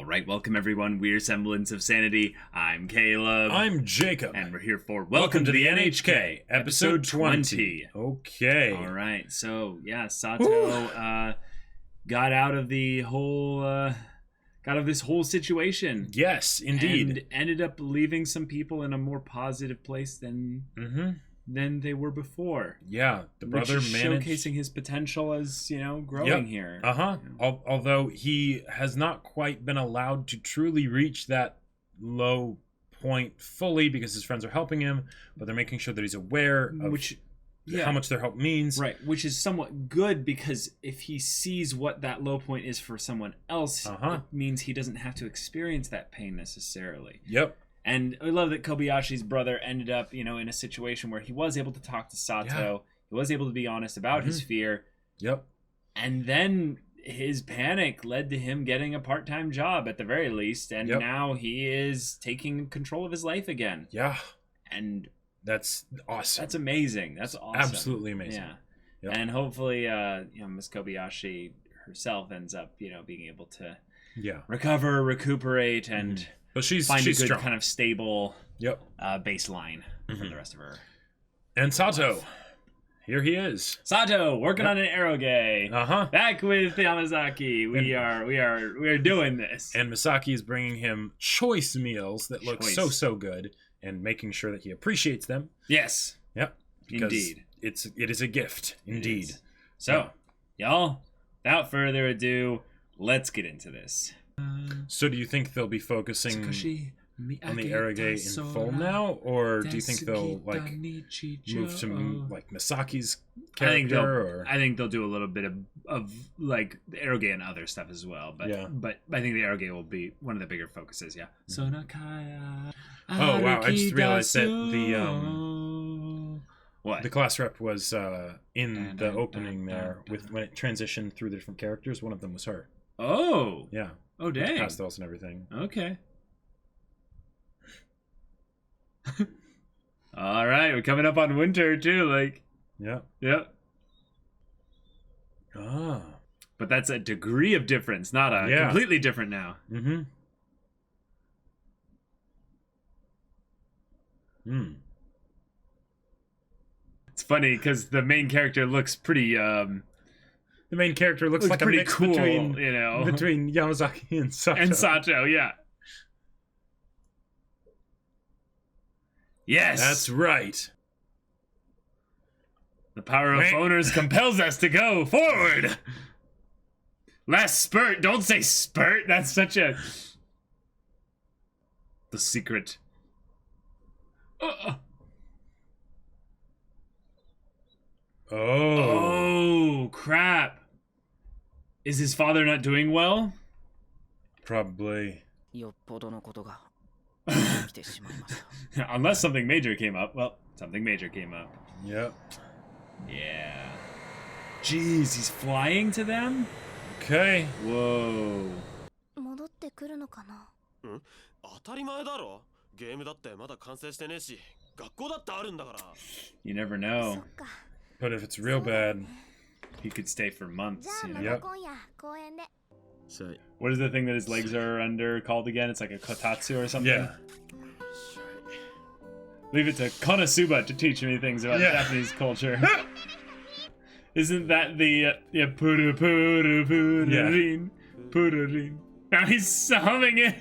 Alright, welcome everyone. We're Semblance of Sanity. I'm Caleb. I'm Jacob. And we're here for Welcome to the NHK, episode 20. Okay. Alright, so yeah, Sato got out of the whole this whole situation. Yes, indeed. And ended up leaving some people in a more positive place than they were before. Yeah, the brother managed, showcasing his potential as, growing here. Although he has not quite been allowed to truly reach that low point fully because his friends are helping him, but they're making sure that he's aware of how much their help means. Right, which is somewhat good because if he sees what that low point is for someone else, it means he doesn't have to experience that pain necessarily. Yep. And I love that Kobayashi's brother ended up, in a situation where he was able to talk to Sato. Yeah. He was able to be honest about his fear. Yep. And then his panic led to him getting a part-time job at the very least. And now he is taking control of his life again. Yeah. And that's awesome. That's amazing. That's awesome. Absolutely amazing. Yeah. Yep. And hopefully, Miss Kobayashi herself ends up, being able to recover, recuperate, and... But she's find a good strong. kind of stable baseline for the rest of her. And Sato, here he is. Sato working on an eroge. Back with Yamazaki. We are doing this. And Misaki is bringing him choice meals that look so good, and making sure that he appreciates them. Yes. Yep. Because indeed. It is a gift. Indeed. So, y'all, without further ado, let's get into this. So do you think they'll be focusing on the eroge in full now, or do you think they'll move to Misaki's character? I think they'll do a little bit of the eroge and other stuff as well. But I think the eroge will be one of the bigger focuses. Yeah. Sonakaya. Oh wow! I just realized that the class rep was in the opening there when it transitioned through the different characters. One of them was her. Oh. Yeah. Oh, dang. Pastels and everything. Okay. All right. We're coming up on winter, too. Yeah. Yep. Ah. But that's a degree of difference, not a completely different now. It's funny because the main character looks pretty... The main character looks like a mix cool, between Yamazaki and Sato. And Sato, yeah. Yes! That's right. The power of owners compels us to go forward! Last spurt! Don't say spurt! That's such a... The secret. Oh, crap. Is his father not doing well? Probably. Unless something major came up. Well, something major came up. Yep. Yeah. Jeez, he's flying to them? Okay. Whoa. You never know. But if it's real bad, he could stay for months. Yep. What is the thing that his legs are under called again? It's like a kotatsu or something? Yeah. Leave it to Konosuba to teach me things about Japanese culture. Isn't that the puru puru pururin pururin? Now he's humming it.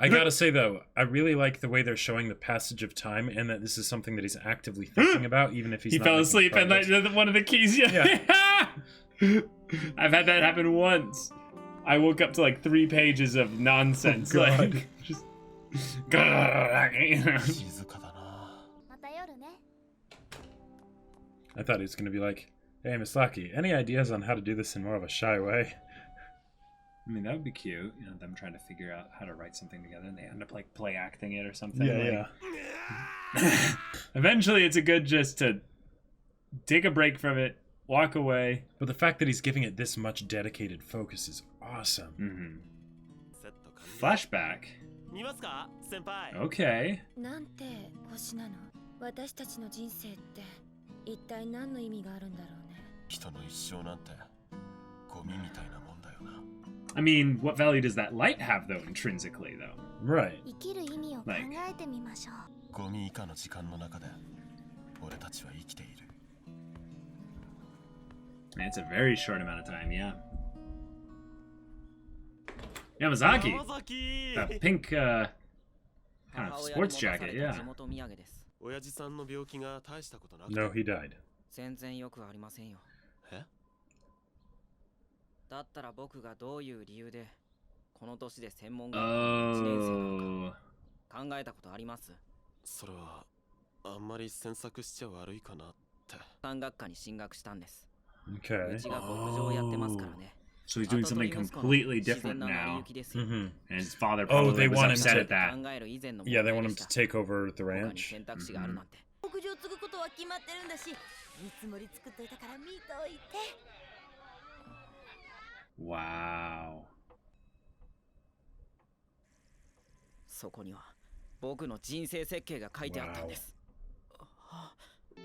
I gotta say though, I really like the way they're showing the passage of time, and that this is something that he's actively thinking about, even if he fell asleep and one of the keys. Yeah. I've had that happen once. I woke up to 3 pages of nonsense. Oh, just. I thought he was gonna be like, "Hey, Misaki, any ideas on how to do this in more of a shy way?" I mean, that would be cute. Them trying to figure out how to write something together, and they end up play acting it or something. Yeah. Eventually, it's a good just to take a break from it, walk away. But the fact that he's giving it this much dedicated focus is awesome. Flashback. Okay. I mean, what value does that light have, though, intrinsically, though? Right. Like, ゴミ以下の時間の中で俺たちは生きている。 it's a very short amount of time, yeah. Yamazaki! That pink, kind of sports jacket, yeah. No, he died. 全然よくありませんよ。え？だったら僕がどういう理由でこの年で専門学校の1年生なのか考えたことあります？それはあんまり詮索しちゃ悪いかなって。産学科に進学したんです。Okay. うちが牧場やってますからね。 So he's doing something completely different now. Mm-hmm. And his father Oh, probably they was want him upset to- at that. Yeah, they want him to take over the ranch. 選択肢があるなんて。牧場継ぐことは決まってるんだし、見積もり作っといたから見といて。 Wow. そこには僕の人生設計が書いてあったんです。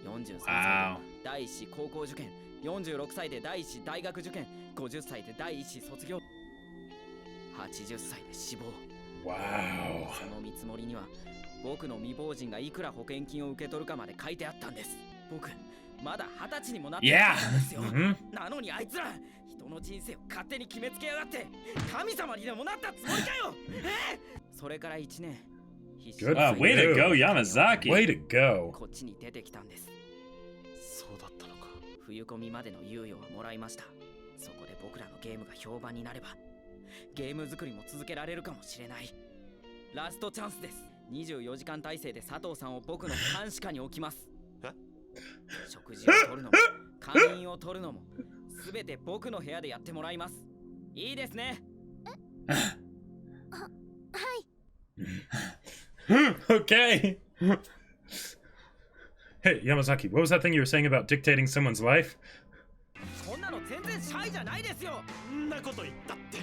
43歳で第一子高校受験、46歳で第一子大学受験、50歳で第一子卒業、80歳で死亡。 Wow. その見積もりには僕の未亡人がいくら保険金を受け取るかまで書いてあったんです。僕まだ20歳にもなってなかったんですよ。なのにあいつら人の人生を勝手に決めつけやがって、神様にでもなったつもりかよ。それから1年。 Good. Way to go, Yamazaki. Way to go. こっちに出てきたんです。そうだったのか。冬込みまでの猶予はもらいました。そこで僕らのゲームが評判になれば、ゲーム作りも続けられるかもしれない。ラストチャンスです。24時間体制で佐藤さんを僕の監視下に置きます。食事を取るのも、会員を取るのも、すべて僕の部屋でやってもらいます。いいですね。はい。 Okay. Hey, Yamazaki, what was that thing you were saying about dictating someone's life? こんなの全然シャイじゃないですよ。んなこと言ったって。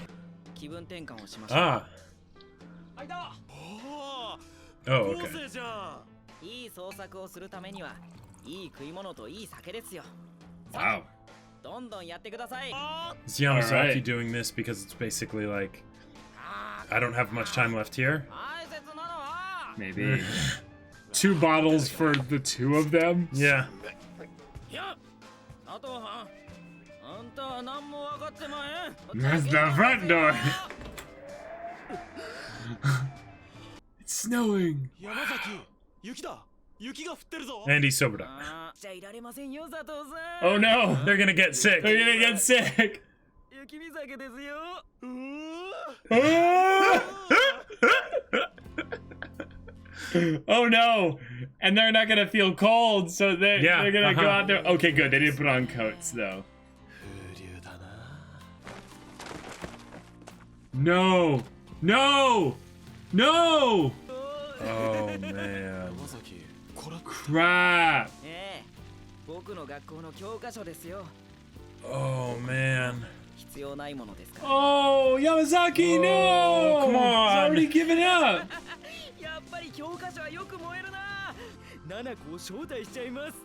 気分転換をしましょう。Ah. はいだ。Oh, okay. じゃん。いい創作をするためには、いい食い物といい酒ですよ。 Wow. どんどんやってください。 Is Yamazaki Alright. doing this because it's basically like, I don't have much time left here? 大切なのは。 Maybe 2 bottles for the 2 of them? Yeah. いや、佐藤さん、あんたは何も分かってまへん。 That's the front door. It's snowing. 山崎、雪だ。雪が降ってるぞ。 And he's sobered up. じゃいられませんよ、佐藤さん。 Oh no. They're gonna get sick. They're gonna get sick. 雪見酒ですよ。 Oh no. And they're not gonna feel cold, so they're gonna go out there. Okay, good. They didn't put on coats though. 風流だな。 No. No. No. Oh, man. 山崎、これ Crap. ええ、僕の学校の教科書ですよ。 Oh, man. 必要ないものですから。 Oh, Yamazaki, no. Oh, come on. He's already given up. やっぱり教科書はよく燃えるな。7個を招待しちゃいます。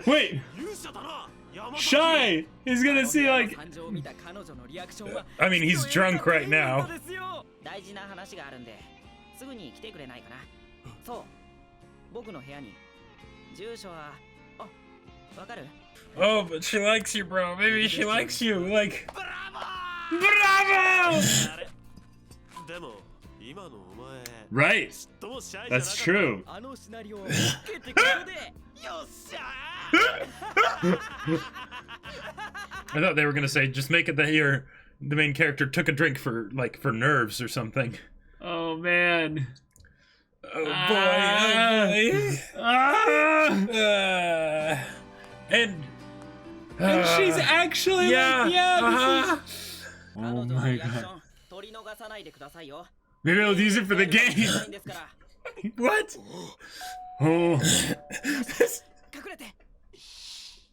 Wait. 勇者だな。 Shy. He's gonna see like. 感情を見た彼女のリアクションは。 I mean, he's drunk right now. 大事な話があるんで、すぐに来てくれないかな。そう。僕の部屋に。住所は。あ、わかる？ Oh, but she likes you, bro. Maybe she likes you. Like. Bravo! でも今のお前。 Right. ちっともシャイじゃなかった。 That's true. あのシナリオを受けてくれで。よっしゃ I thought they were gonna say, just make it that the main character took a drink for nerves or something. Oh man. Oh boy, and she's actually yeah, like, yeah. 彼 Oh 女の my リアクショ god. ン取り逃さないでくださいよ。 Maybe I'll use it for the game. ないんですから。 what? Oh. 隠れて。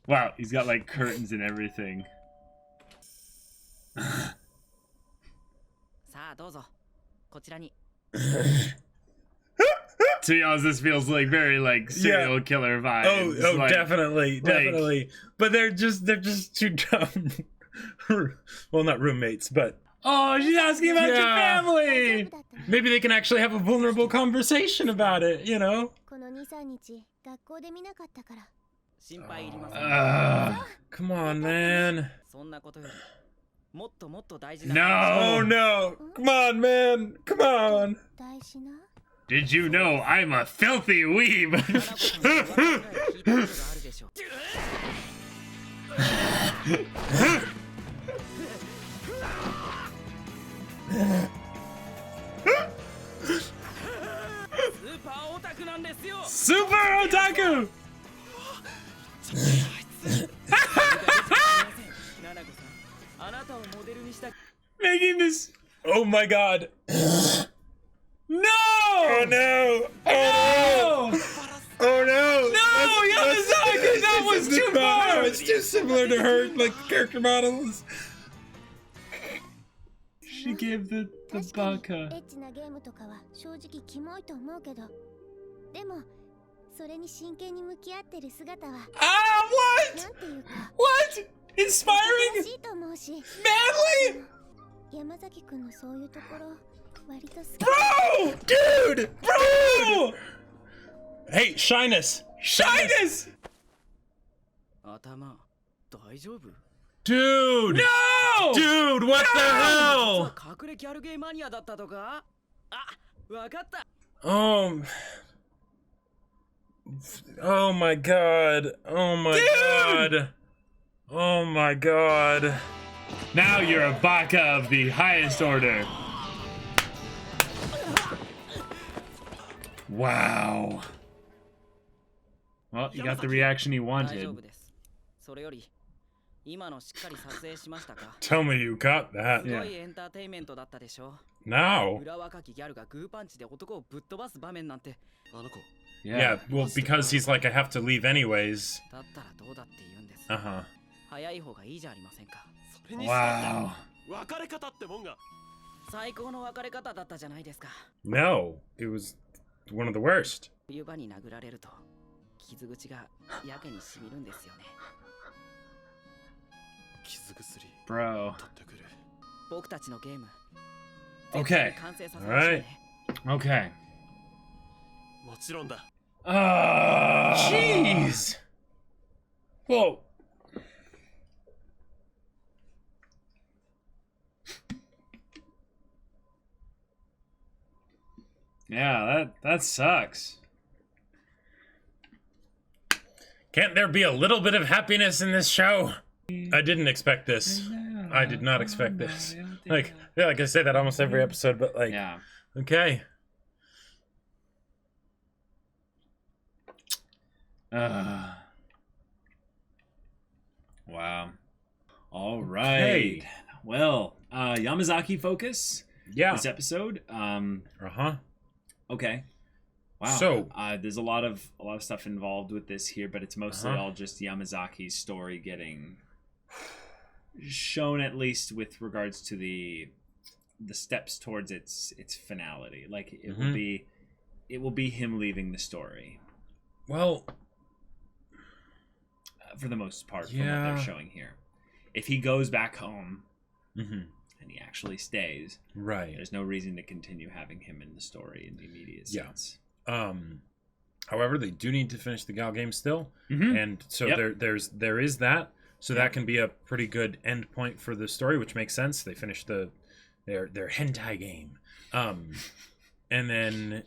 Wow, he's got like curtains and everything. さあどうぞ。こちらに。 To be honest, this feels like very like serial killer vibes. Oh, Like, definitely. But they're just too dumb. well, not roommates, but Oh, she's asking about your Yeah. family. maybe they can actually have a vulnerable conversation about it, you know? この2、3日学校で見なかったから。心配いりません。 Come on, man. そんなことよりもっともっと大事な Oh, no. Come on, man. Come on. 大事な Did you know I'm a filthy weeb? 花子さんの噂ぐらい聞いたことがあるでしょう。スーパーオタクなんですよ。 Super otaku. 花子さん、あなたをモデルにした Making this. Oh, my God. No. Oh, no. Oh, no. Oh, no. No, Yamazaki, that was too far. It's too similar to her, like, character models. She gave the 確かに baka. エッチなゲームとかは正直キモいと思うけど、でもそれに真剣に向き合ってる姿は Ah, な what? んていうか What? 素晴 Inspiring? らしいと思うし、 Manly? 山崎くんのそういうところ割と好き。 Bro! Dude! Bro! Hey, shyness. Shyness. 頭大丈夫？ Dude! No. Dude, what the hell? 隠れギャルゲーマニアだったとか？あ、わかった。 Oh my God. Oh my God. Oh my God. Now you're a baka of the highest order. Wow. Well, you got the reaction he 大丈 wanted. 夫です。それより今のしっかり撮影しましたか？ Tell me you got that. すごいエンターテインメントだったでしょ。 Now? 裏若きギャルがグーパンチで男をぶっ飛ばす場面なんて。あの子 Yeah, well, because he's like, I have to leave anyways. だったらどうだって言うんです。 Uh-huh. 早い方がいいじゃありませんか。それにしたって Wow. 別れ方ってもんが最高の別れ方だったじゃないですか。 No, it was one of the worst. 冬場に殴られると傷口がやけにしみるんですよね。傷薬 Bro. 取ってくる僕たちのゲーム Okay. 完成させましょうね。 Okay. もちろんだ Jeez. Whoa. Yeah, that sucks. Can't there be a little bit of happiness in this show? I didn't expect this. I did not expect this. Like, yeah, like I say that almost every episode, but like, Yeah. okay. Wow. All right. Okay. Well, Yamazaki focus Yeah. this episode. Uh-huh. Okay. Wow. So- there's a lot of stuff involved with this here, but it's mostly Uh-huh. all just Yamazaki's story getting shown, at least with regards to the steps towards its finality. Like it will be him leaving the story Well, for the most part from what Yeah. they're showing here. If he goes back home mhm. and he actually stays, Right. there's no reason to continue having him in the story in the immediate Yeah. sense. However, they do need to finish the Gal game still, Mhm. and so Yep. there is that. So that can be a pretty good end point for the story, which makes sense. They finished their hentai game, and then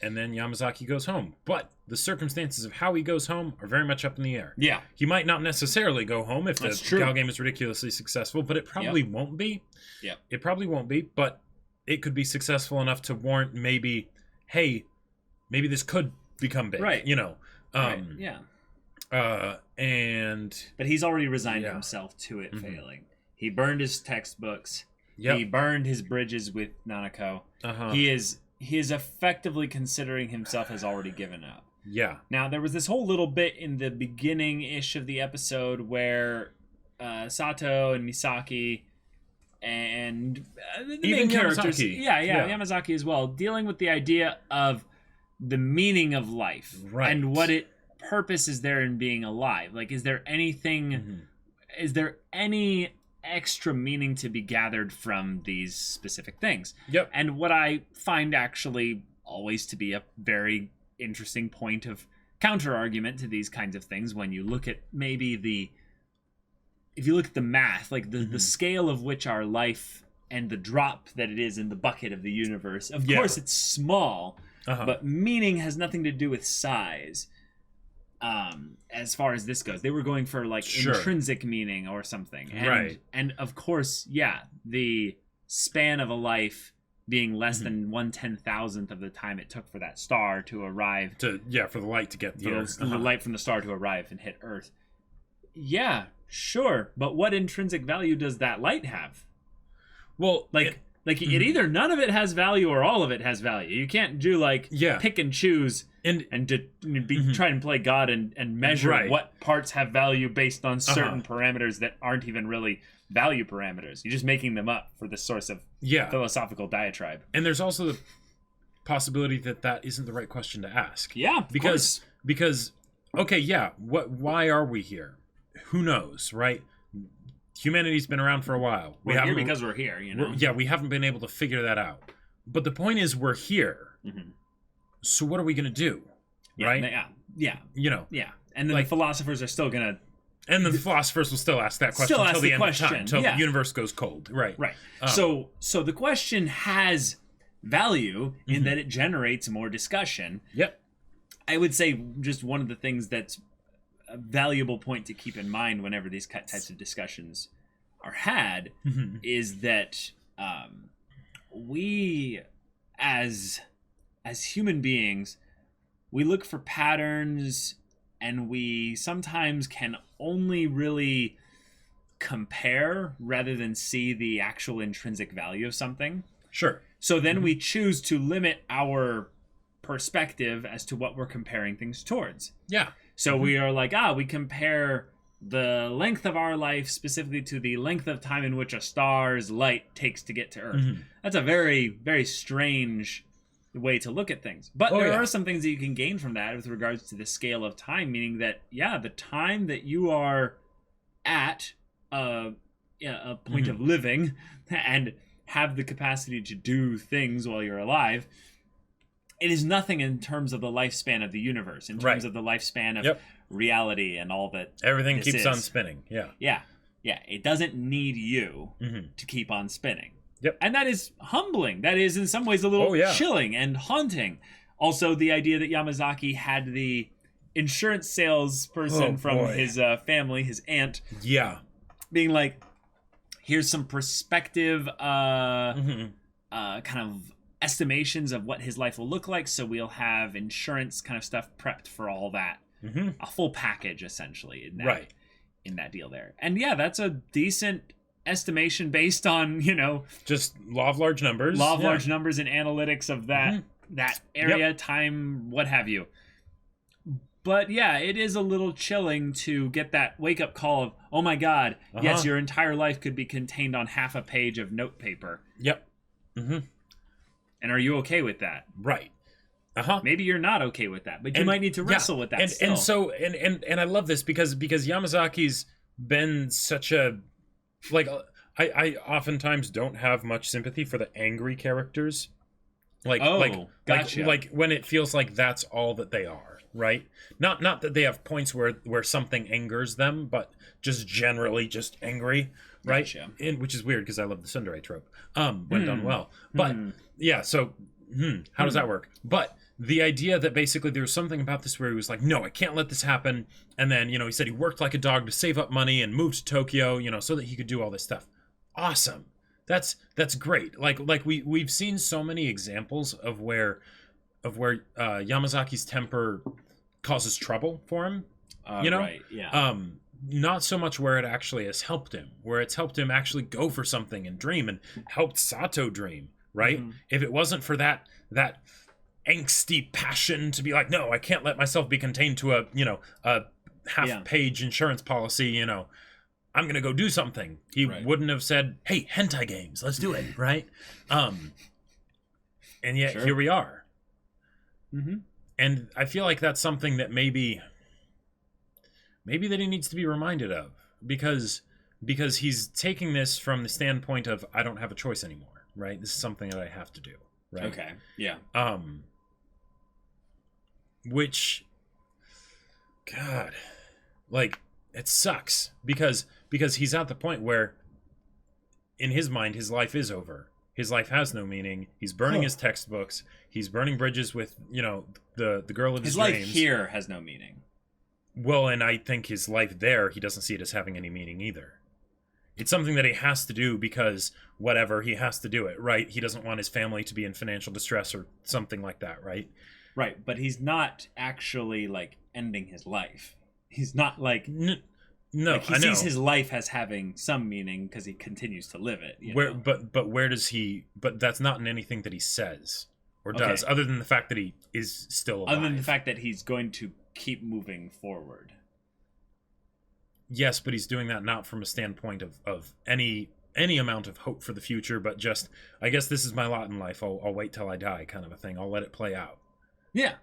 Yamazaki goes home. But the circumstances of how he goes home are very much up in the air. Yeah. He might not necessarily go home if That's the true. Gal game is ridiculously successful, but it probably won't be. Yep. It probably won't be, but it could be successful enough to warrant maybe, hey, maybe this could become big. Right. You know. Right. Yeah. And But he's already resigned Yeah. himself to it Mhm. failing. He burned his textbooks. yep. He burned his bridges with Nanako. Uh-huh. He is effectively considering himself as already given up. Yeah. Now, there was this whole little bit in the beginning-ish of the episode where Sato and Misaki and the Even main characters, Yamazaki. yeah, Yamazaki as well, dealing with the idea of the meaning of life Right. and what purpose is there in being alive. Like, is there anything? Mhm. Is there any extra meaning to be gathered from these specific things. Yep. And what I find actually always to be a very interesting point of counter argument to these kinds of things, when you look at if you look at the math, like the scale of which our life and the drop that it is in the bucket of the universe, of course it's small, but meaning has nothing to do with size. As far as this goes, they were going for like intrinsic meaning or something, and of course, the span of a life being less than 1/10,000th of the time it took for that star to arrive for the light to get the light from the star to arrive and hit Earth. Yeah, sure, but what intrinsic value does that light have? Well, it either none of it has value or all of it has value. You can't do pick and choose and try and play God and measure what parts have value based on certain parameters that aren't even really value parameters. You're just making them up for the source of philosophical diatribe. And there's also the possibility that isn't the right question to ask. Yeah, because okay, why are we here? Who knows, right? Humanity's been around for a while. We're here because we're here, you know? We haven't been able to figure that out. But the point is, we're here. So what are we going to do? Right? Yeah. You know? Yeah. And then the philosophers are still going to... And then the philosophers will still ask that question until the end of time, until the universe goes cold. Right. Right. So the question has value in that it generates more discussion. Yep. I would say just one of the things that's a valuable point to keep in mind whenever these types of discussions are had is that we as human beings, we look for patterns, and we sometimes can only really compare rather than see the actual intrinsic value of something. Sure. So then we choose to limit our perspective as to what we're comparing things towards. Yeah. So we are like, we compare the length of our life specifically to the length of time in which a star's light takes to get to Earth. That's a very, very strange way to look at things. But there are some things that you can gain from that with regards to the scale of time, meaning that, the time that you are at a point of living and have the capacity to do things while you're alive, it is nothing in terms of the lifespan of the universe, in terms of the lifespan of reality and all that. Everything keeps on spinning. Yeah. It doesn't need you to keep on spinning. Yep. And that is humbling. That is in some ways a little chilling and haunting. Also, the idea that Yamazaki had the insurance salesperson from his family, his aunt, being like, here's some perspective kind of estimations of what his life will look like, so we'll have insurance kind of stuff prepped for all that. A full package, essentially, in that deal there. And that's a decent estimation based on, just law of large numbers. Large numbers and analytics of that area, time, what have you. But it is a little chilling to get that wake-up call of, oh my god, yes, your entire life could be contained on half a page of note paper. Yep. And are you okay with that? Right. Maybe you're not okay with that, but you might need to wrestle with that. And I love this because Yamazaki's been such a I oftentimes don't have much sympathy for the angry characters. Gotcha. Like when it feels like that's all that they are, right? Not that they have points where something angers them, but just generally just angry, right? Gotcha. Which is weird because I love the tsundere trope when done well. But so how does that work? But the idea that basically there was something about this where he was like, no, I can't let this happen. And then, he said he worked like a dog to save up money and moved to Tokyo, so that he could do all this stuff. Awesome. That's great. Like we've seen so many examples of where Yamazaki's temper causes trouble for him. Right, yeah. Not so much where it actually has helped him, where it's helped him actually go for something and dream, and helped Sato dream, right? If it wasn't for that angsty passion to be like, no, I can't let myself be contained to a half-page insurance policy, I'm going to go do something. He wouldn't have said, hey, hentai games, let's do it, right? And yet here we are. And I feel like that's something that maybe that he needs to be reminded of, because because he's taking this from the standpoint of I don't have a choice anymore, right? This is something that I have to do, right? Okay. Yeah. Which, God, like, it sucks because he's at the point where in his mind his life is over. His life has no meaning. He's burning his textbooks. He's burning bridges with, you know, the girl of his dreams. His life here has no meaning. Well, and I think his life there, he doesn't see it as having any meaning either. It's something that he has to do because whatever, he has to do it, right? He doesn't want his family to be in financial distress or something like that, right? Right, but he's not actually, like, ending his life. He's not, like... No, like, he I know. sees his life as having some meaning because he continues to live it. Where, but where does he... But that's not in anything that he says or does, other than the fact that he is still alive. Other than the fact that he's going to keep moving forward. Yes, but he's doing that not from a standpoint of any amount of hope for the future, but just, I guess this is my lot in life. I'll wait till I die kind of a thing. I'll let it play out. Yeah.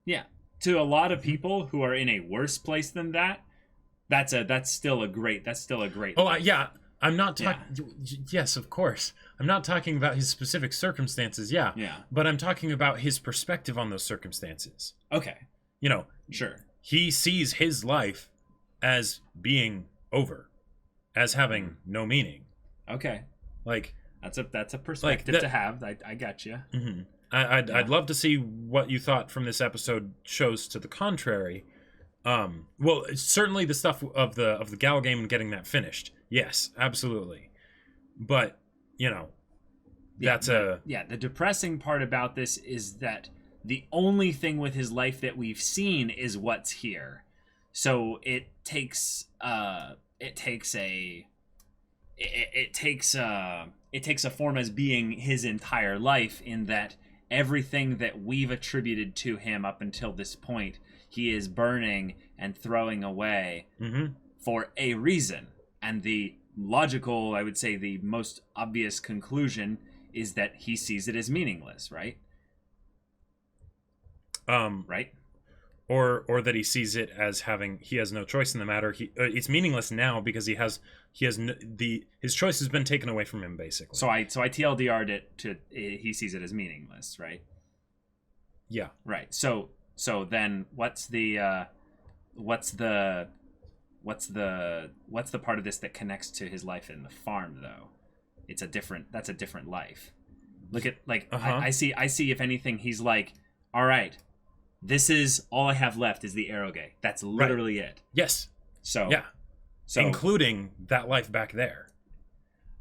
Yeah. To a lot of people who are in a worse place than that, that's still a great life. Yeah. I'm not talking... Yes, of course. I'm not talking about his specific circumstances, yeah. But I'm talking about his perspective on those circumstances. Okay. You know, sure. He sees his life as being over, as having no meaning. Okay. Like, that's a perspective to have. I got you. Mm-hmm. I'd love to see what you thought from this episode shows to the contrary. Well, certainly the stuff of the Gal game and getting that finished. Yes, absolutely. But, you know, the depressing part about this is that the only thing with his life that we've seen is what's here. So it takes a form as being his entire life, in that everything that we've attributed to him up until this point, he is burning and throwing away for a reason. And the logical, I would say the most obvious conclusion is that he sees it as meaningless, right? Right? Or that he sees it as he has no choice in the matter. It's meaningless now because his choice has been taken away from him, basically. So I TLDR'd it to he sees it as meaningless, right? Yeah. Right. So then what's the part of this that connects to his life in the farm, though? That's a different life. Look at, like, I see if anything, he's like, all right, this is all I have left is the eroge. That's literally it. Yes. So including that life back there.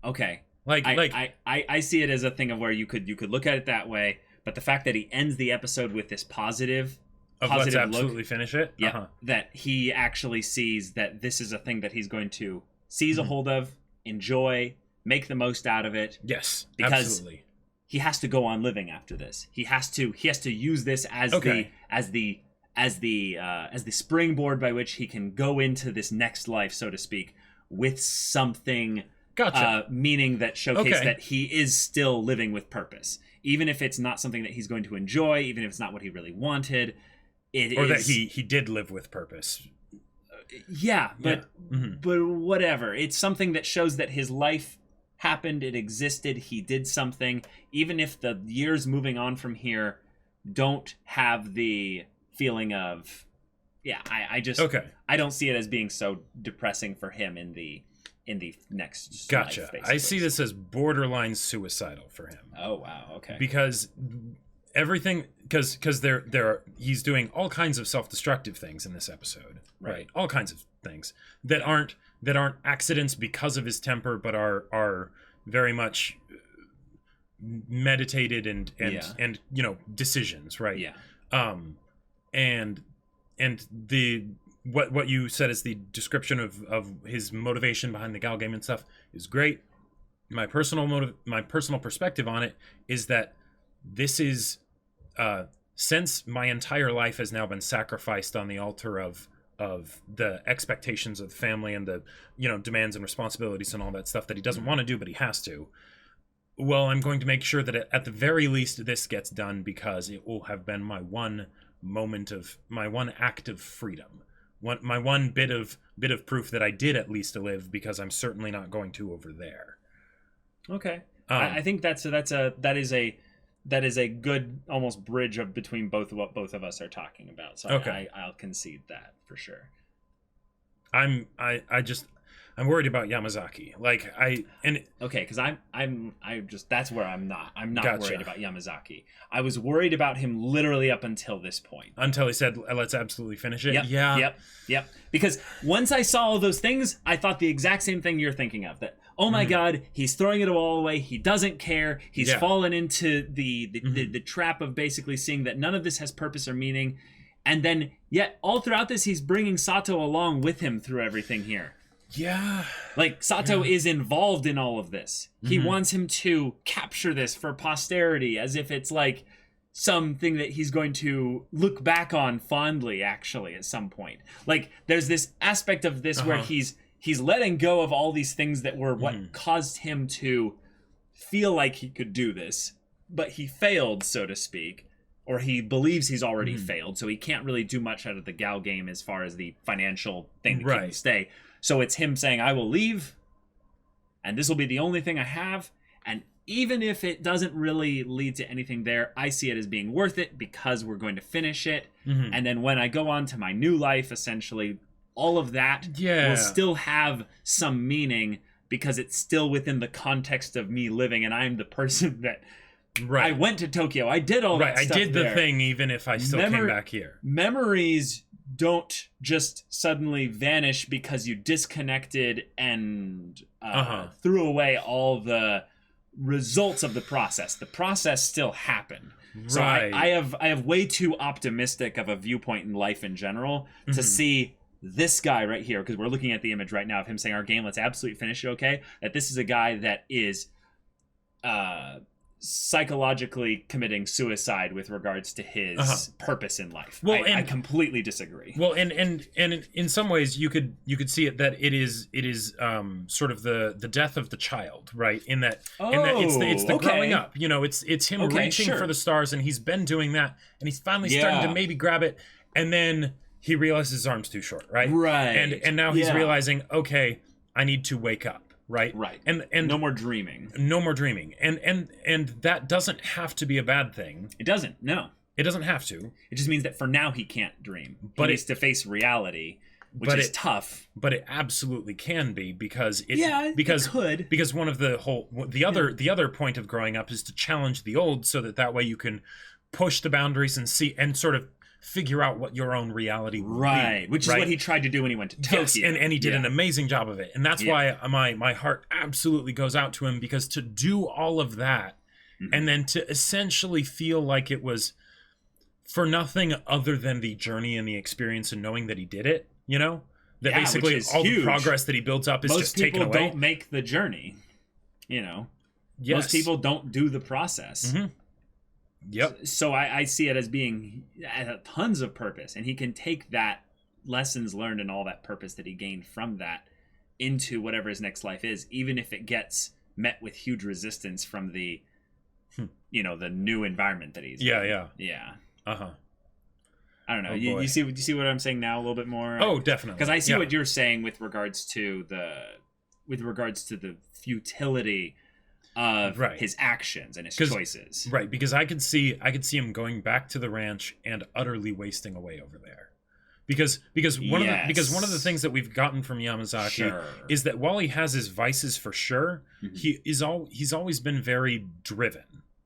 Okay. I see it as a thing of where you could look at it that way, but the fact that he ends the episode with this positive let's absolutely finish it. Yeah. That he actually sees that this is a thing that he's going to seize a hold of, enjoy, make the most out of it. Yes. Because absolutely. He has to go on living after this. He has to use this as the springboard by which he can go into this next life, so to speak, with something meaning that showcase that he is still living with purpose, even if it's not something that he's going to enjoy, even if it's not what he really wanted. That he did live with purpose. But whatever. It's something that shows that his life happened, it existed, he did something, even if the years moving on from here don't have the feeling of I don't see it as being so depressing for him in the next life, I see this as borderline suicidal for him. Oh wow, okay. Because everything because he's doing all kinds of self-destructive things in this episode, right? All kinds of things that aren't accidents because of his temper, but are very much meditated and you know, decisions, right? And the what you said is the description of his motivation behind the Gal game and stuff is great. My personal perspective on it is that this is since my entire life has now been sacrificed on the altar of the expectations of the family and the, you know, demands and responsibilities and all that stuff that he doesn't want to do, but he has to. Well, I'm going to make sure that at the very least this gets done, because it will have been my one act of freedom, my one bit of proof that I did at least live, because I'm certainly not going to over there. Okay. I think that is a good almost bridge between both of what both of us are talking about. So Okay. I'll concede that for sure. I'm worried about Yamazaki. Okay, because I'm just, that's where I'm not Gotcha. worried about Yamazaki. I was worried about him literally up until this point. Until he said, let's absolutely finish it. Yep, Yeah. Yep. Because once I saw all those things, I thought the exact same thing you're thinking of. That, oh my God, he's throwing it all away. He doesn't care. He's fallen into the trap of basically seeing that none of this has purpose or meaning. And then, yet, all throughout this, he's bringing Sato along with him through everything here. Yeah. Like, Sato is involved in all of this. He wants him to capture this for posterity, as if it's like something that he's going to look back on fondly, actually, at some point. Like, there's this aspect of this where he's letting go of all these things that were what caused him to feel like he could do this, but he failed, so to speak. Or he believes he's already failed, so he can't really do much out of the Gal game as far as the financial thing that can stay. So it's him saying, I will leave, and this will be the only thing I have. And even if it doesn't really lead to anything there, I see it as being worth it because we're going to finish it. And then when I go on to my new life, essentially, all of that will still have some meaning because it's still within the context of me living, and I'm the person that... I went to Tokyo. I did all that stuff. I did the thing even if I still came back here. Memories don't just suddenly vanish because you disconnected and threw away all the results of the process. The process still happened. So I have way too optimistic of a viewpoint in life in general to see this guy right here, because we're looking at the image right now of him saying, our game, let's absolutely finish it, okay? That this is a guy that is... psychologically committing suicide with regards to his purpose in life. Well, I completely disagree. Well, and in some ways you could see it that it is sort of the death of the child, right? In that it's the growing up. You know, it's him reaching for the stars, and he's been doing that, and he's finally starting to maybe grab it, and then he realizes his arm's too short, right? Right. And now he's realizing, okay, I need to wake up. Right. And no more dreaming. No more dreaming. And that doesn't have to be a bad thing. It doesn't. No. It doesn't have to. It just means that for now he can't dream. He needs to face reality, which is tough. But it absolutely can be because it could. Because one of the other point of growing up is to challenge the old, so that way you can push the boundaries and see and sort of figure out what your own reality will be. Which is what he tried to do when he went to Tokyo. Yes, and he did an amazing job of it. And that's why my heart absolutely goes out to him, because to do all of that and then to essentially feel like it was for nothing other than the journey and the experience and knowing that he did it, you know? That basically all the progress that he builds up is just taken away. Most people don't make the journey, you know? Yes. Most people don't do the process. Yep. So I see it as being tons of purpose, and he can take that lessons learned and all that purpose that he gained from that into whatever his next life is, even if it gets met with huge resistance from the, you know, the new environment that he's in. Yeah. I don't know. You see what I'm saying now a little bit more? Oh, definitely. Because I see what you're saying with regards to the futility of his actions and his choices. Right, because I could see him going back to the ranch and utterly wasting away over there. Because one of the things that we've gotten from Yamazaki is that while he has his vices for sure, he's always been very driven,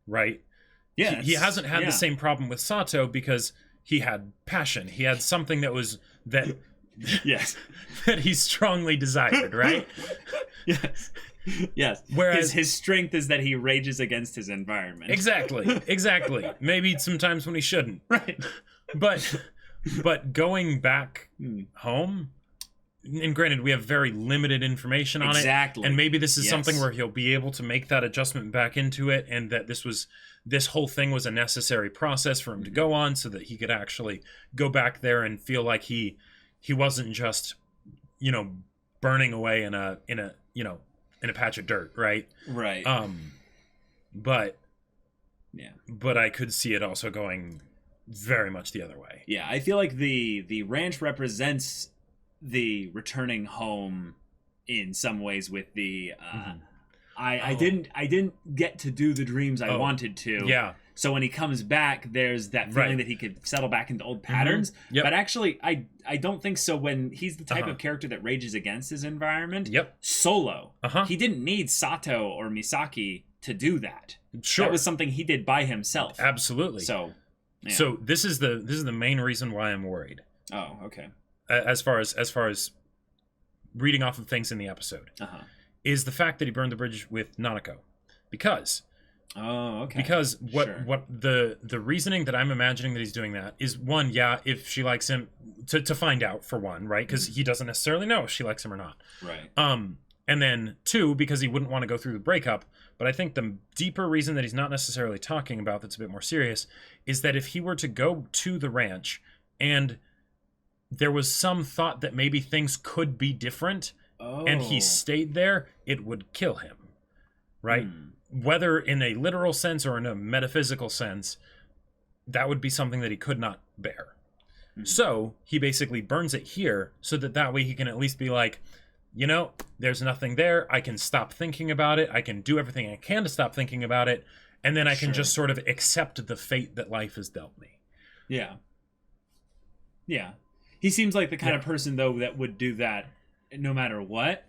right? Yeah. He hasn't had the same problem with Sato because he had passion. He had something that that he strongly desired, right? Yes. Whereas his strength is that he rages against his environment. Exactly. Maybe sometimes when he shouldn't. Right. But going back home, and granted we have very limited information on it. And maybe this is something where he'll be able to make that adjustment back into it, and that this whole thing was a necessary process for him to go on, so that he could actually go back there and feel like he wasn't just, you know, burning away in a patch of dirt, right? Right. But I could see it also going very much the other way. Yeah, I feel like the ranch represents the returning home in some ways with the I didn't get to do the dreams I wanted to. Yeah. So when he comes back, there's that feeling that he could settle back into old patterns. Yep. But actually, I don't think so. When he's the type of character that rages against his environment, solo, he didn't need Sato or Misaki to do that. Sure. That was something he did by himself. Absolutely. So, yeah. So this is the main reason why I'm worried. Oh, okay. As far as reading off of things in the episode, is the fact that he burned the bridge with Nanako, because what the reasoning that I'm imagining that he's doing that is, one, if she likes him, to find out, for one, right, because he doesn't necessarily know if she likes him or not, right, and then two, because he wouldn't want to go through the breakup. But I think the deeper reason that he's not necessarily talking about, that's a bit more serious, is that if he were to go to the ranch and there was some thought that maybe things could be different, and he stayed there, it would kill him, right? Whether in a literal sense or in a metaphysical sense, that would be something that he could not bear. So he basically burns it here so that way he can at least be like, there's nothing there. I can stop thinking about it. I can do everything I can to stop thinking about it. And then I can just sort of accept the fate that life has dealt me. Yeah. Yeah. He seems like the kind of person, though, that would do that no matter what,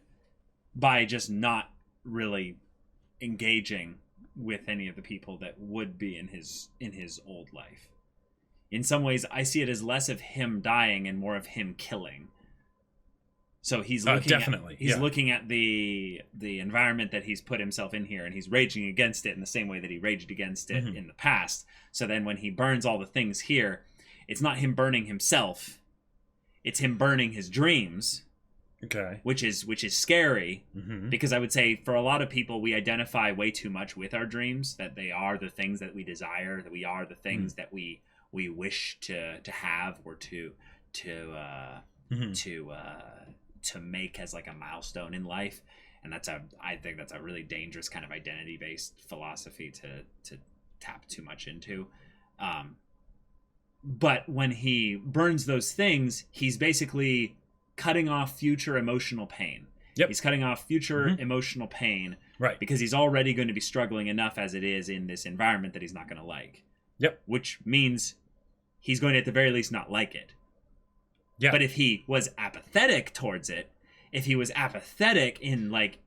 by just not really engaging with any of the people that would be in his old life. In some ways, I see it as less of him dying and more of him killing. So he's looking looking at the environment that he's put himself in here, and he's raging against it in the same way that he raged against it in the past. So then when he burns all the things here, it's not him burning himself, it's him burning his dreams. Okay. Which is scary, because I would say for a lot of people, we identify way too much with our dreams, that they are the things that we desire, that we are the things that we wish to have or to make as like a milestone in life. And I think that's a really dangerous kind of identity based philosophy to tap too much into. But when he burns those things, he's basically cutting off future emotional pain. He's cutting off future emotional pain, right? Because he's already going to be struggling enough as it is in this environment that he's not going to like. Which means he's going to at the very least not like it. But if he was apathetic towards it, if he was apathetic in like,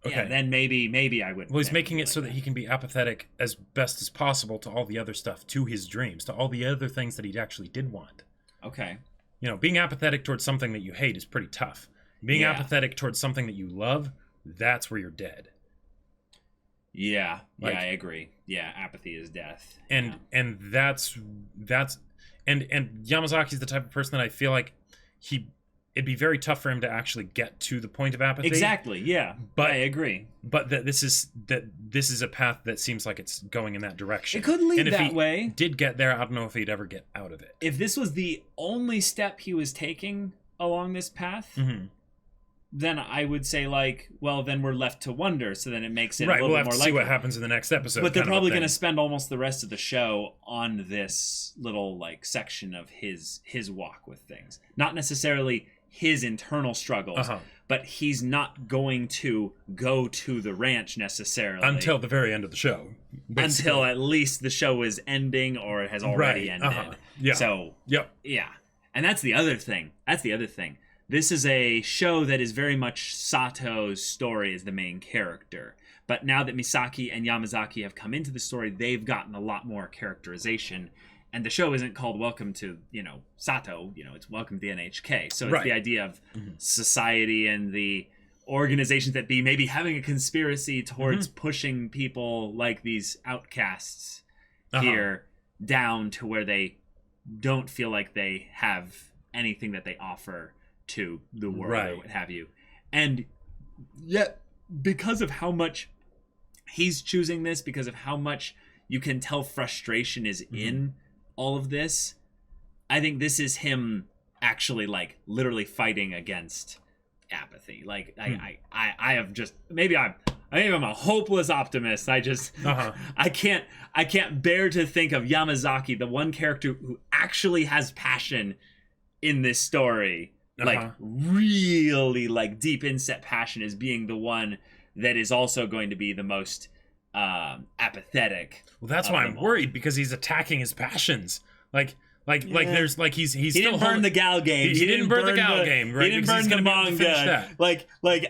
then maybe I would. Well, he's making it so that he can be apathetic as best as possible to all the other stuff, to his dreams, to all the other things that he actually did want. Okay. Being apathetic towards something that you hate is pretty tough. Being apathetic towards something that you love, that's where you're dead. Yeah, I agree. Yeah, apathy is death. And that's Yamazaki's the type of person that I feel like it'd be very tough for him to actually get to the point of apathy. Exactly, yeah. But I agree. But this is a path that seems like it's going in that direction. It could lead and if that way. Did get there, I don't know if he'd ever get out of it. If this was the only step he was taking along this path, then I would say like, well, then we're left to wonder. So then it makes it a little bit more likely. We'll have to see what happens in the next episode. But they're probably going to spend almost the rest of the show on this little like section of his walk with things. Not necessarily his internal struggles, but he's not going to go to the ranch necessarily until the very end of the show. Basically. Until at least the show is ending or it has already ended. Yeah. So yeah, and that's the other thing. This is a show that is very much Sato's story as the main character. But now that Misaki and Yamazaki have come into the story, they've gotten a lot more characterization. And the show isn't called Welcome to, Sato, it's Welcome to the NHK. So it's the idea of society and the organizations that be maybe having a conspiracy towards pushing people like these outcasts here down to where they don't feel like they have anything that they offer to the world or what have you. And yet, because of how much he's choosing this, because of how much you can tell frustration is in all of this, I think this is him actually like literally fighting against apathy. Like I have just, maybe I'm a hopeless optimist. I just I can't bear to think of Yamazaki, the one character who actually has passion in this story, like really like deep inset passion, as being the one that is also going to be the most apathetic. Well, that's why I'm worried, because he's attacking his passions. Like there's like he's he still didn't burn the Gal games. He didn't burn the Gal game, right? He didn't burn the manga. Like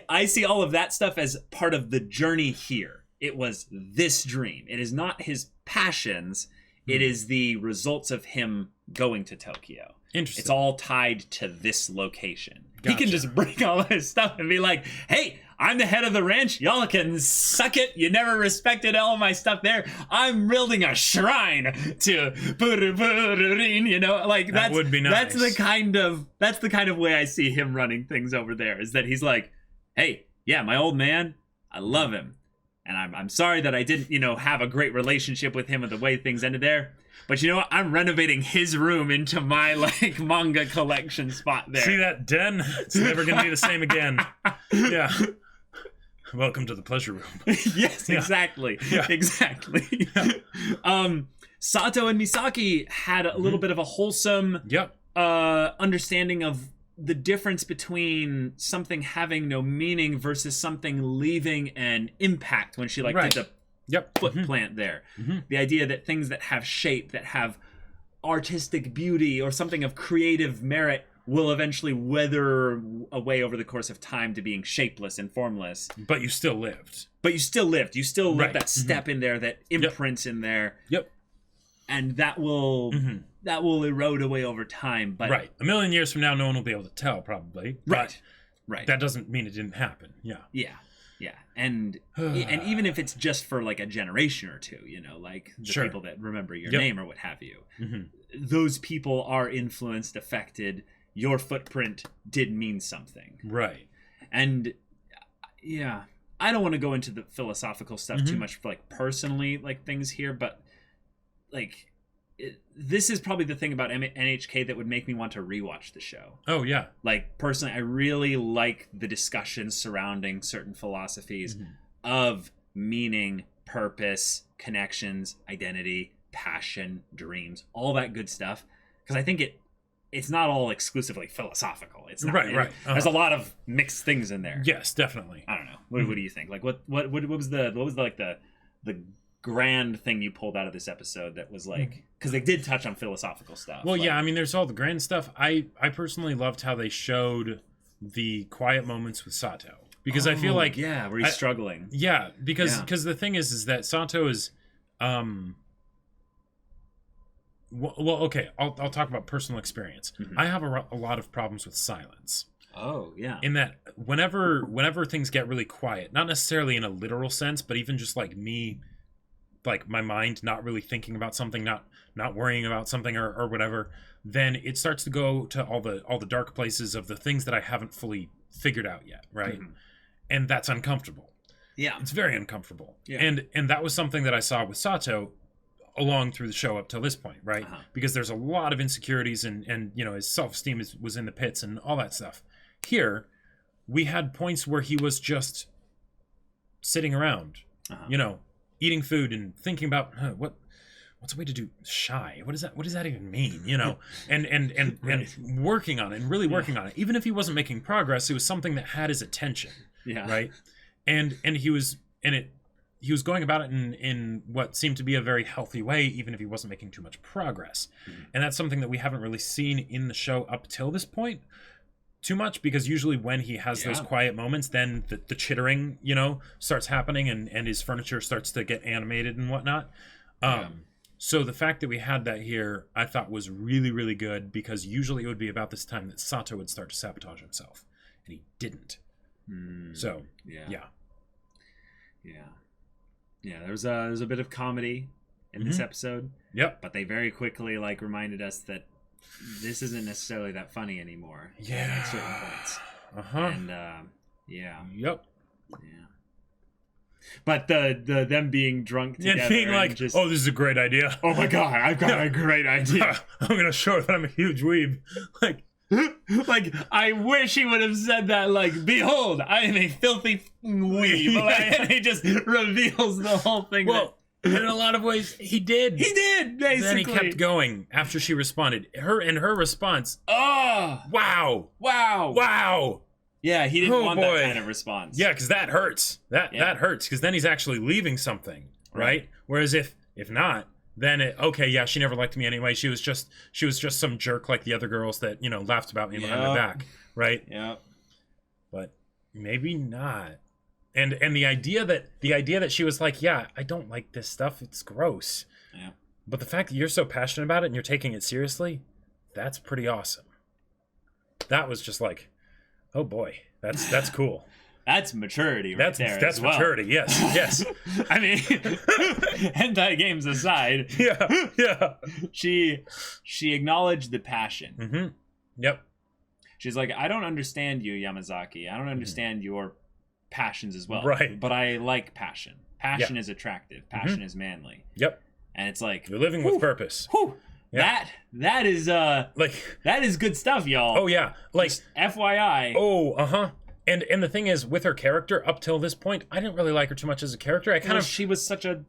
I see all of that stuff as part of the journey here. It was this dream. It is not his passions. It is the results of him going to Tokyo. Interesting. It's all tied to this location. Gotcha. He can just bring all his stuff and be like, "Hey, I'm the head of the ranch. Y'all can suck it. You never respected all of my stuff there. I'm building a shrine to Purupururin." You know, like that would be nice. That's the kind of way I see him running things over there. Is that he's like, "Hey, yeah, my old man, I love him, and I'm sorry that I didn't, have a great relationship with him and the way things ended there. But you know what? I'm renovating his room into my like manga collection spot there. See that den? It's never gonna be the same again." Yeah. Welcome to the pleasure room. Yes, exactly. Yeah. Exactly. Yeah. Sato and Misaki had a little bit of a wholesome understanding of the difference between something having no meaning versus something leaving an impact when she did the foot plant there. The idea that things that have shape, that have artistic beauty or something of creative merit will eventually wither away over the course of time to being shapeless and formless. But you still lived. You still left that step in there, that imprint in there. Yep. And that will erode away over time. But right. A million years from now, no one will be able to tell, probably. Right. That doesn't mean it didn't happen. Yeah. Yeah. Yeah. And even if it's just for like a generation or two, like the people that remember your name or what have you, those people are influenced, affected. Your footprint did mean something. Right. And yeah, I don't want to go into the philosophical stuff too much for like personally like things here, but like this is probably the thing about NHK that would make me want to rewatch the show. Oh yeah. Like personally, I really like the discussions surrounding certain philosophies of meaning, purpose, connections, identity, passion, dreams, all that good stuff. Because I think it's not all exclusively philosophical. It's not, right. There's a lot of mixed things in there. Yes, definitely. I don't know. What do you think? Like what was the grand thing you pulled out of this episode that was like, because they did touch on philosophical stuff. Well, yeah, I mean, there's all the grand stuff. I personally loved how they showed the quiet moments with Sato, because I feel like where he's struggling. Yeah, because the thing is that Sato is well, okay, I'll talk about personal experience. I have a lot of problems with silence. Oh, yeah. In that whenever things get really quiet, not necessarily in a literal sense, but even just like me, like my mind not really thinking about something, not worrying about something or whatever, then it starts to go to all the dark places of the things that I haven't fully figured out yet, right? And that's uncomfortable. Yeah. It's very uncomfortable. Yeah. And that was something that I saw with Sato along through the show up till this point, right? Because there's a lot of insecurities and his self-esteem was in the pits and all that stuff. Here, we had points where he was just sitting around, eating food and thinking about what's a way to do shy? What does that even mean? And working on it and really working on it. Even if he wasn't making progress, it was something that had his attention. Yeah. Right. And he was going about it in what seemed to be a very healthy way, even if he wasn't making too much progress. And that's something that we haven't really seen in the show up till this point too much, because usually when he has those quiet moments, then the chittering, starts happening and his furniture starts to get animated and whatnot. So the fact that we had that here, I thought was really, really good, because usually it would be about this time that Sato would start to sabotage himself, and he didn't. So, yeah. There's a bit of comedy in this episode. Yep. But they very quickly reminded us that this isn't necessarily that funny anymore. Yeah. At certain points. And yeah. Yep. Yeah. But the them being drunk together and being like, just, oh, this is a great idea. Oh my god, I've got a great idea. I'm gonna show that I'm a huge weeb. Like, Like, I wish he would have said that, like, behold, I am a filthy weeb. Like, and he just reveals the whole thing. Well, in a lot of ways, he did. He did, basically. Then he kept going after she responded. Her response. Oh! Wow. Wow. Wow. Yeah, he didn't want boy. that kind of response. Yeah, because that hurts. That hurts, because then he's actually leaving something, right? Whereas if not, then okay, yeah, she never liked me anyway. She was just some jerk like the other girls that, you know, laughed about me behind my back, right? Yeah. But maybe not. And the idea that she was like, yeah, I don't like this stuff. It's gross. Yeah. But the fact that you're so passionate about it and you're taking it seriously, that's pretty awesome. That was just like, oh boy, that's cool. That's maturity right there. That's as well. maturity, yes. I mean, hentai games aside, Yeah. she acknowledged the passion. Mm-hmm. Yep. She's like, I don't understand you, Yamazaki. I don't understand your passions as well. Right. But I like passion. Passion is attractive. Passion is manly. Yep. And it's like, You're living with purpose. Whew, Yeah. that is that is good stuff, y'all. Oh yeah. Like, just FYI. oh, uh-huh. And the thing is, with her character up till this point, I didn't really like her too much as a character. I kind of she was such a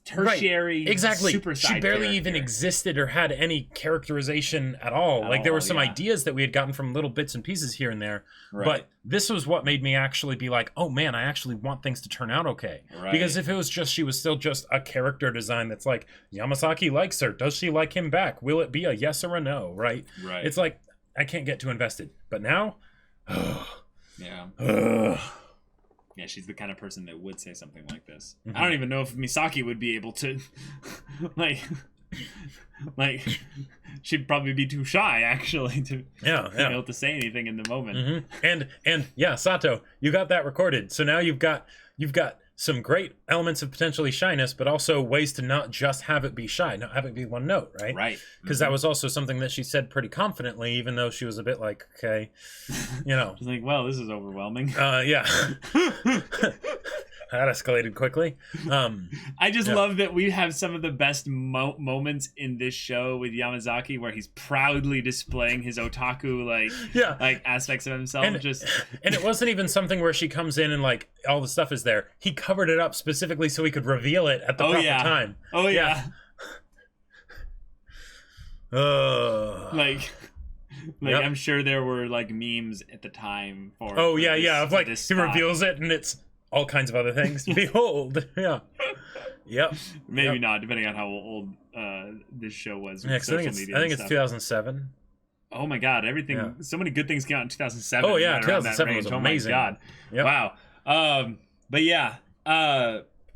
tertiary, exactly. super side She barely character. even existed or had any characterization at all. Like there were some ideas that we had gotten from little bits and pieces here and there, but this was what made me actually be like, oh man, I actually want things to turn out okay. Right. Because if it was just she was still just a character design that's like, Yamazaki likes her. Does she like him back? Will it be a yes or a no? Right. It's like I can't get too invested. But now. Yeah. Yeah, she's the kind of person that would say something like this. Mm-hmm. I don't even know if Misaki would be able to, like, she'd probably be too shy actually to be able to say anything in the moment. Mm-hmm. And yeah, Sato, you got that recorded. So now you've got some great elements of potentially shyness, but also ways to not just have it be shy, not have it be one note, right? Right. Because that was also something that she said pretty confidently, even though she was a bit like, okay, you know. She's like, well, this is overwhelming. Yeah. That escalated quickly. I just love that we have some of the best moments in this show with Yamazaki, where he's proudly displaying his otaku like aspects of himself. And it wasn't even something where she comes in and like all the stuff is there. He covered it up specifically so he could reveal it at the proper time. Oh yeah. Like I'm sure there were like memes at the time for. Oh yeah, of like this he spot. reveals it and it's all kinds of other things. Behold, Maybe not, depending on how old this show was. With I social think media it's 2007. Oh my god, everything! Yeah. So many good things came out in 2007. Oh yeah, right around that 2007 range. was amazing. Oh my god, wow. But yeah,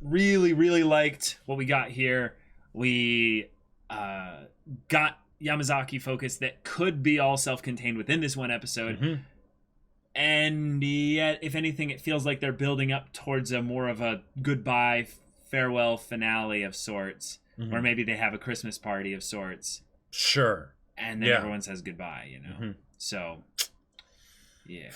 really liked what we got here. We got Yamazaki focus that could be all self-contained within this one episode. Mm-hmm. And yet, if anything, it feels like they're building up towards a more of a goodbye, farewell finale of sorts, where maybe they have a Christmas party of sorts. Sure. And then everyone says goodbye, you know? So, yeah.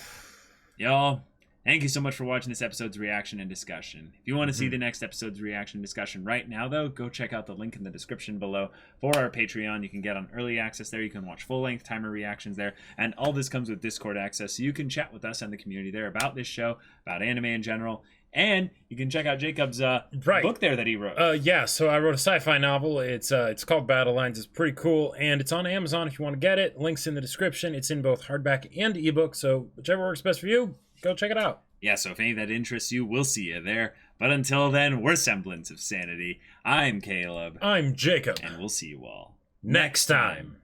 Y'all, thank you so much for watching this episode's reaction and discussion. If you want to see the next episode's reaction and discussion right now, though, go check out the link in the description below for our Patreon. You can get on early access there. You can watch full-length timer reactions there. And all this comes with Discord access, so you can chat with us and the community there about this show, about anime in general. And you can check out Jacob's book there that he wrote. Yeah, so I wrote a sci-fi novel. It's called Battle Lines. It's pretty cool, and it's on Amazon if you want to get it. Link's in the description. It's in both hardback and ebook, so whichever works best for you, go check it out. Yeah, so if any of that interests you, we'll see you there. But until then, we're Semblance of Sanity. I'm Caleb. I'm Jacob. And we'll see you all next time.